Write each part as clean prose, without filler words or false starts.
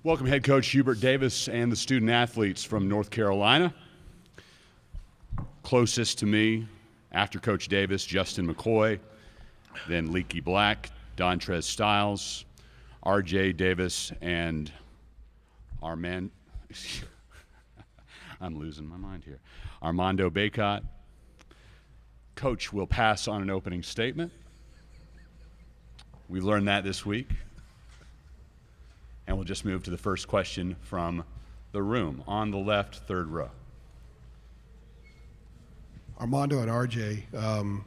Welcome head coach Hubert Davis and the student athletes from North Carolina. Closest to me after Coach Davis, Justin McKoy, then Leaky Black, Dontrez Styles, RJ Davis, and I'm losing my mind here. Armando Bacot. Coach will pass on an opening statement. We learned that this week. And we'll just move to the first question from the room. On the left, third row. Armando and RJ,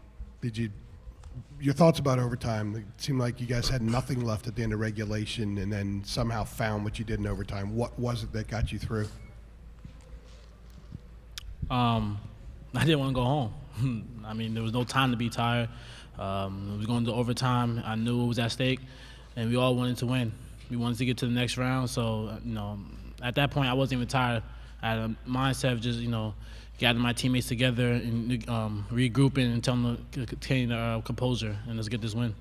your thoughts about overtime? It seemed like you guys had nothing left at the end of regulation and then somehow found what you did in overtime. What was it that got you through? I didn't want to go home. I mean, there was no time to be tired. It was going to overtime. I knew it was at stake, and we all wanted to win. We wanted to get to the next round, so, at that point I wasn't even tired. I had a mindset of just, gathering my teammates together and regrouping and telling them to maintain composure and let's get this win.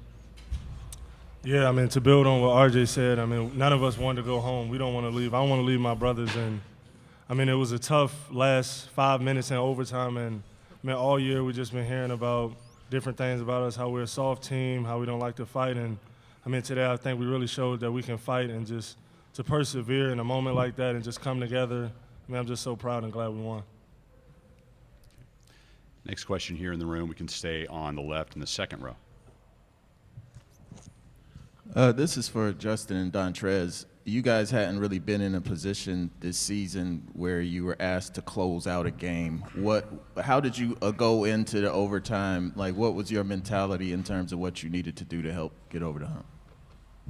Yeah, to build on what RJ said, none of us wanted to go home. We don't want to leave. I don't want to leave my brothers. And, it was a tough last 5 minutes in overtime. And, all year we've just been hearing about different things about us, how we're a soft team, how we don't like to fight. And, today I think we really showed that we can fight and just to persevere in a moment like that and just come together. I'm just so proud and glad we won. Next question here in the room. We can stay on the left in the second row. This is for Justin and Dontrez. You guys hadn't really been in a position this season where you were asked to close out a game. How did you go into the overtime? What was your mentality in terms of what you needed to do to help get over the hump?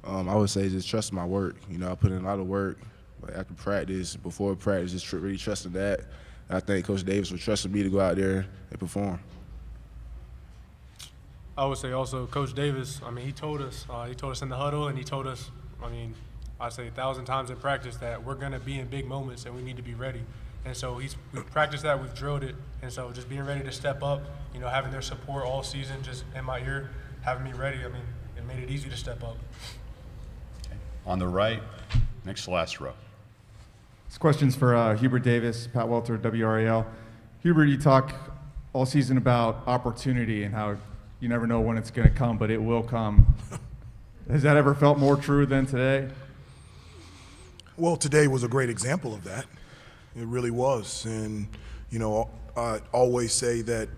I would say just trust my work. I put in a lot of work after practice, before practice, just really trusting that. I think Coach Davis was trusting me to go out there and perform. I would say also Coach Davis, he told us in the huddle, and he told us, I say 1,000 times in practice that we're going to be in big moments and we need to be ready. And so we've practiced that, we've drilled it, and so just being ready to step up, having their support all season just in my ear, having me ready, it made it easy to step up. Okay. On the right, next to last row. This question's for Hubert Davis, Pat Welter, WRAL. Hubert, you talk all season about opportunity and how you never know when it's going to come, but it will come. Has that ever felt more true than today? Well, today was a great example of that. It really was. And, I always say that,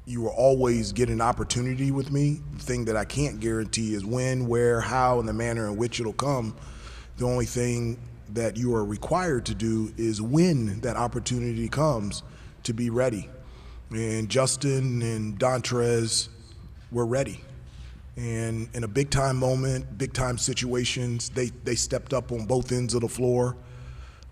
you will always get an opportunity with me. The thing that I can't guarantee is when, where, how, and the manner in which it'll come. The only thing that you are required to do is when that opportunity comes to be ready. And Justin and Dontrez were ready. And in a big-time moment, big-time situations, they stepped up on both ends of the floor.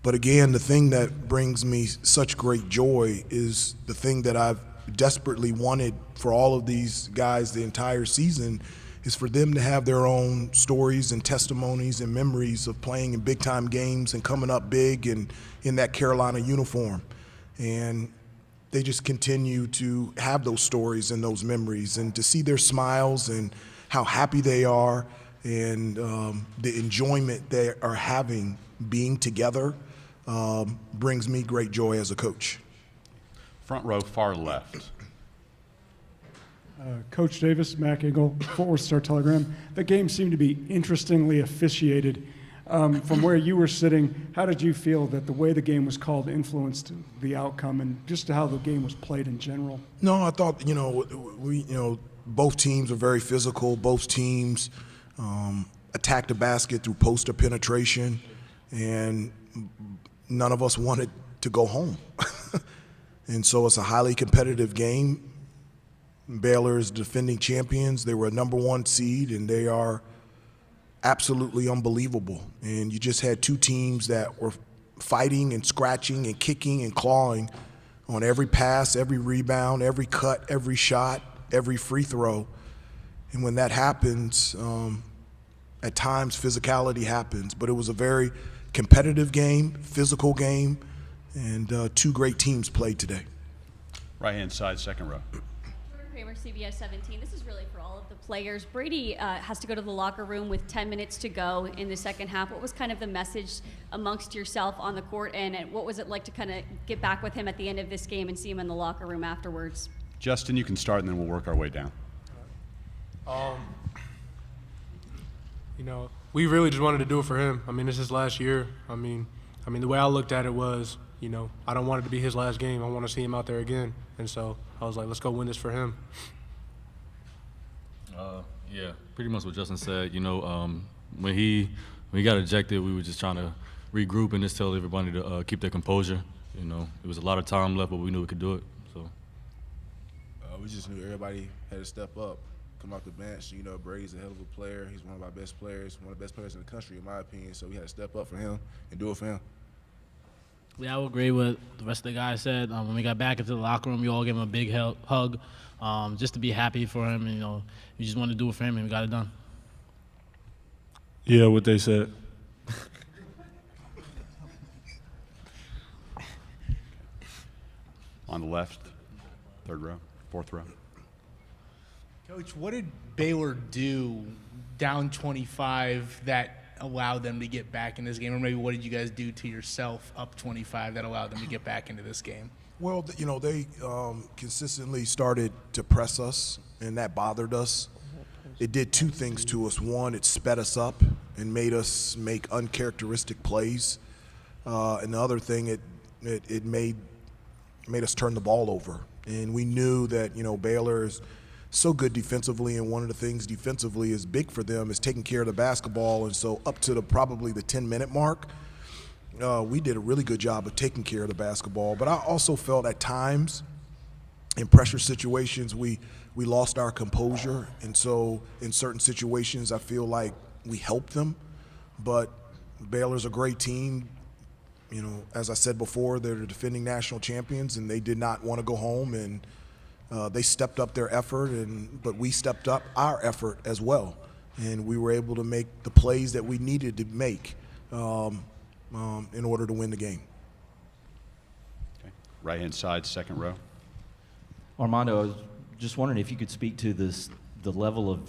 But again, the thing that brings me such great joy is the thing that I've desperately wanted for all of these guys the entire season is for them to have their own stories and testimonies and memories of playing in big-time games and coming up big and in that Carolina uniform. And they just continue to have those stories and those memories, and to see their smiles and how happy they are and the enjoyment they are having being together brings me great joy as a coach. Front row, far left. Coach Davis, Mac Eagle, Fort Worth Star-Telegram. The game seemed to be interestingly officiated. From where you were sitting, how did you feel that the way the game was called influenced the outcome and just how the game was played in general? No, I thought, both teams are very physical. Both teams attacked the basket through poster penetration, and none of us wanted to go home. And so it's a highly competitive game. Baylor is defending champions. They were a #1 seed, and they are absolutely unbelievable. And you just had two teams that were fighting and scratching and kicking and clawing on every pass, every rebound, every cut, every shot, every free throw. And when that happens, at times physicality happens. But it was a very competitive game, physical game, and two great teams played today. Right-hand side, second row. Kramer, CBS 17. This is really for all of the players. Brady has to go to the locker room with 10 minutes to go in the second half. What was kind of the message amongst yourself on the court, and what was it like to kind of get back with him at the end of this game and see him in the locker room afterwards? Justin, you can start, and then we'll work our way down. You know, we really just wanted to do it for him. I mean, it's his last year. I mean, the way I looked at it was, you know, I don't want it to be his last game. I want to see him out there again. And so I was like, let's go win this for him. Yeah, pretty much what Justin said. You know, when he got ejected, we were just trying to regroup and just tell everybody to keep their composure. You know, it was a lot of time left, but we knew we could do it. So we just knew everybody had to step up, come off the bench. You know, Brady's a hell of a player. He's one of our best players, one of the best players in the country, in my opinion. So we had to step up for him and do it for him. Yeah, I would agree with the rest of the guys said. When we got back into the locker room, we all gave him a big hug, just to be happy for him. And, you know, we just wanted to do it for him, and we got it done. Yeah, what they said. On the left, third row, fourth row. Coach, what did Baylor do down 25 that allowed them to get back in this game? Or maybe what did you guys do to yourself up 25 that allowed them to get back into this game? Well, you know, they consistently started to press us, and that bothered us. It did two things to us. One, it sped us up and made us make uncharacteristic plays. And the other thing, it made us turn the ball over. And we knew that, you know, Baylor is so good defensively, and one of the things defensively is big for them is taking care of the basketball. And so up to probably the 10-minute mark, we did a really good job of taking care of the basketball. But I also felt at times in pressure situations we lost our composure. And so in certain situations I feel like we helped them. But Baylor's a great team. You know, as I said before, they're the defending national champions, and they did not want to go home. And they stepped up their effort, but we stepped up our effort as well. And we were able to make the plays that we needed to make in order to win the game. Okay. Right-hand side, second row. Armando, I was just wondering if you could speak to the level of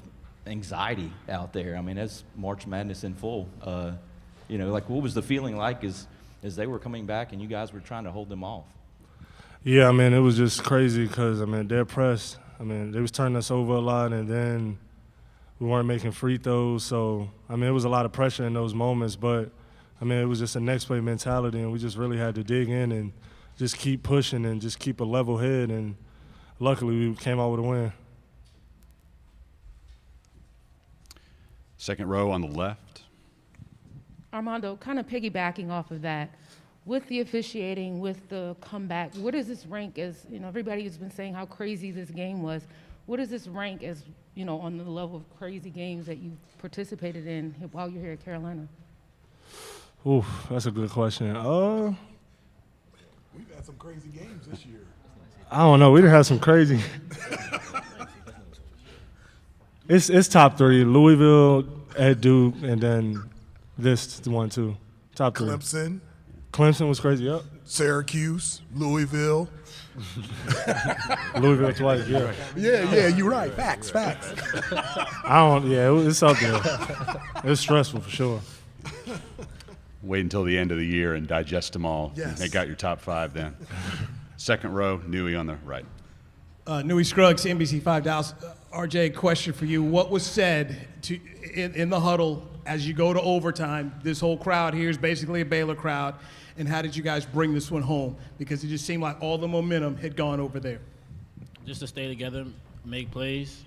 anxiety out there. I mean, as March Madness in full, you know, like what was the feeling like as they were coming back and you guys were trying to hold them off? Yeah, I mean, it was just crazy because, I mean, they're pressed. I mean, they was turning us over a lot, and then we weren't making free throws. So, I mean, it was a lot of pressure in those moments. But, I mean, it was just a next play mentality, and we just really had to dig in and just keep pushing and just keep a level head. And luckily, we came out with a win. Second row on the left. Armando, kind of piggybacking off of that, with the officiating, with the comeback, what does this rank as, you know, everybody has been saying how crazy this game was. What does this rank as, you know, on the level of crazy games that you participated in while you're here at Carolina? Ooh, that's a good question. We've had some crazy games this year. I don't know. We didn't have some crazy. It's top three. Louisville, at Duke, and then this one too. Top three. Clemson was crazy, yep. Syracuse, Louisville. Louisville twice, yeah. Yeah, you're right. Facts. It's up there. It was stressful for sure. Wait until the end of the year and digest them all. Yes. Make out your top five then. Second row, Newey on the right. Newey Scruggs, NBC5 Dallas. RJ, question for you. What was said in the huddle as you go to overtime? This whole crowd here is basically a Baylor crowd. And how did you guys bring this one home? Because it just seemed like all the momentum had gone over there. Just to stay together, make plays,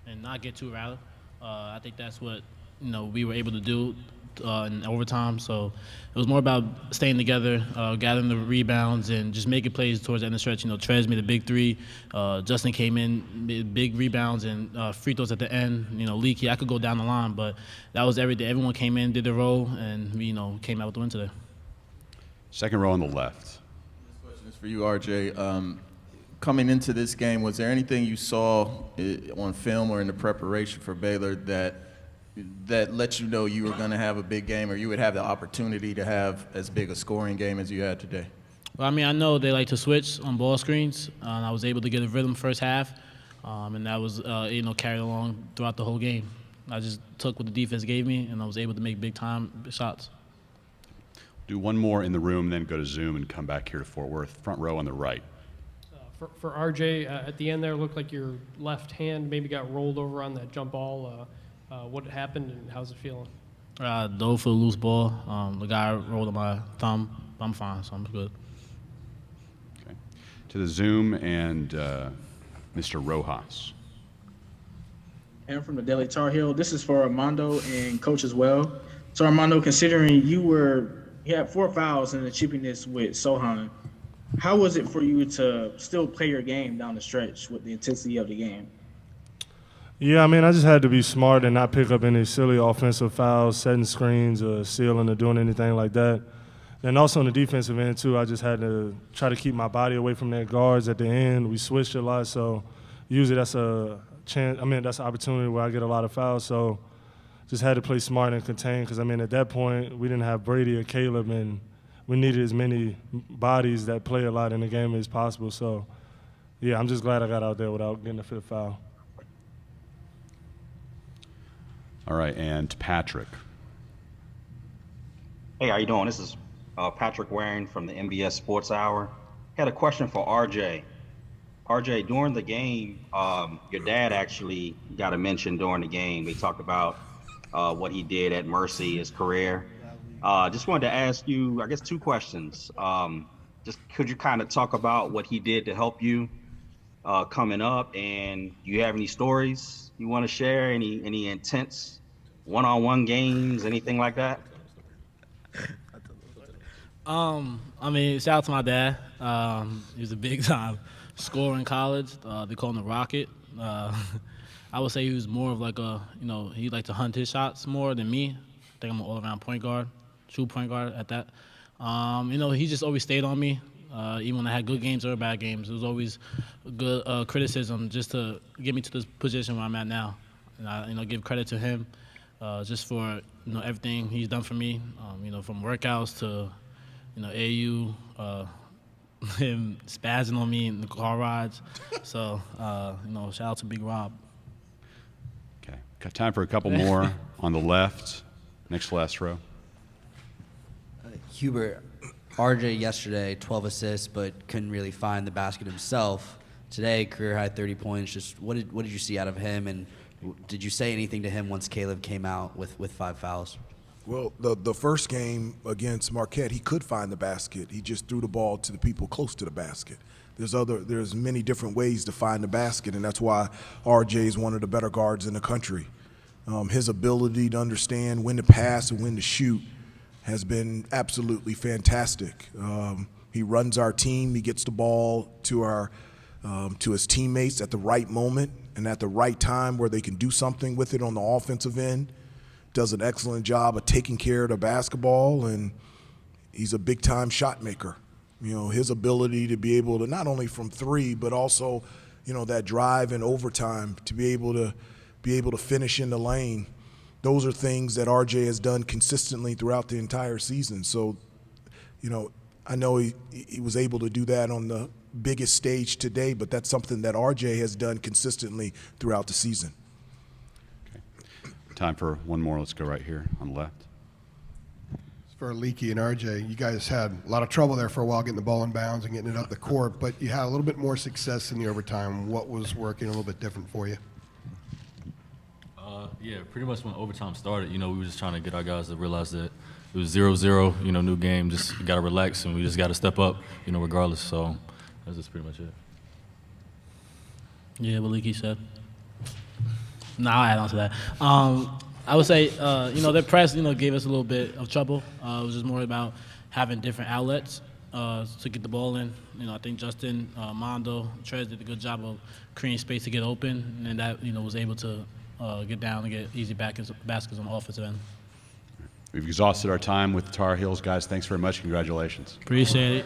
and not get too rattled. I think that's what, you know, we were able to do in overtime. So it was more about staying together, gathering the rebounds, and just making plays towards the end of the stretch. You know, Trez made a big three. Justin came in, made big rebounds and free throws at the end. You know, Leaky, I could go down the line, but that was every day. Everyone came in, did their role, and we, you know, came out with the win today. Second row on the left. This question is for you, RJ. Coming into this game, was there anything you saw on film or in the preparation for Baylor that let you know you were going to have a big game, or you would have the opportunity to have as big a scoring game as you had today? Well, I mean, I know they like to switch on ball screens. I was able to get a rhythm first half. And that was carried along throughout the whole game. I just took what the defense gave me, and I was able to make big-time shots. Do one more in the room, then go to Zoom and come back here to Fort Worth. Front row on the right. For RJ, at the end there, looked like your left hand maybe got rolled over on that jump ball. What happened, and how's it feeling? Dove for a loose ball. The guy rolled on my thumb. I'm fine, so I'm good. Okay. To the Zoom and Mr. Rojas. And from the Daily Tar Heel, this is for Armando and Coach as well. So Armando, considering you had 4 fouls and the chippiness with Sohan, how was it for you to still play your game down the stretch with the intensity of the game? Yeah, I mean, I just had to be smart and not pick up any silly offensive fouls, setting screens, or sealing, or doing anything like that. And also on the defensive end, too, I just had to try to keep my body away from their guards at the end. We switched a lot, so usually that's a chance. I mean, that's an opportunity where I get a lot of fouls. So just had to play smart and contain because, I mean, at that point, we didn't have Brady or Caleb, and we needed as many bodies that play a lot in the game as possible. So, yeah, I'm just glad I got out there without getting a fifth foul. All right, and Patrick. Hey, how you doing? This is Patrick Waring from the MBS Sports Hour. Had a question for RJ. RJ, during the game, your dad actually got a mention during the game. They talked about what he did at Mercy, his career. Just wanted to ask you, I guess, 2 questions. Just could you kind of talk about what he did to help you coming up, and do you have any stories you want to share? Any intense one-on-one games, anything like that? I mean, shout out to my dad. He was a big-time scorer in college. They call him the Rocket. I would say he was more of like he liked to hunt his shots more than me. I think I'm an all-around point guard, true point guard at that. He just always stayed on me, even when I had good games or bad games. It was always good criticism just to get me to this position where I'm at now. And I give credit to him just for everything he's done for me. From workouts to AU, him spazzing on me in the car rides. So shout out to Big Rob. Okay, got time for a couple more on the left, next to last row. Hubert, RJ yesterday, 12 assists, but couldn't really find the basket himself. Today, career high 30 points. Just what did you see out of him, and did you say anything to him once Caleb came out with 5 fouls? Well, the first game against Marquette, he could find the basket. He just threw the ball to the people close to the basket. There's many different ways to find the basket, and that's why RJ is one of the better guards in the country. His ability to understand when to pass and when to shoot has been absolutely fantastic. He runs our team. He gets the ball to his teammates at the right moment and at the right time where they can do something with it on the offensive end. Does an excellent job of taking care of the basketball, and he's a big-time shot maker. His ability to be able to not only from 3, but also, that drive in overtime to be able to finish in the lane. Those are things that RJ has done consistently throughout the entire season. So, I know he was able to do that on the biggest stage today, but that's something that RJ has done consistently throughout the season. Time for one more. Let's go right here on the left. For Leaky and RJ, you guys had a lot of trouble there for a while getting the ball in bounds and getting it up the court, but you had a little bit more success in the overtime. What was working a little bit different for you? Yeah, pretty much when overtime started, we were just trying to get our guys to realize that it was 0-0, new game. Just got to relax, and we just got to step up, regardless. So that's just pretty much it. Yeah, what Leaky said. I'll add on to that. I would say, their press, gave us a little bit of trouble. It was just more about having different outlets to get the ball in. I think Justin, Armando, Trez did a good job of creating space to get open, and that, was able to get down and get easy baskets on the offensive end. We've exhausted our time with the Tar Heels, guys. Thanks very much. Congratulations. Appreciate it.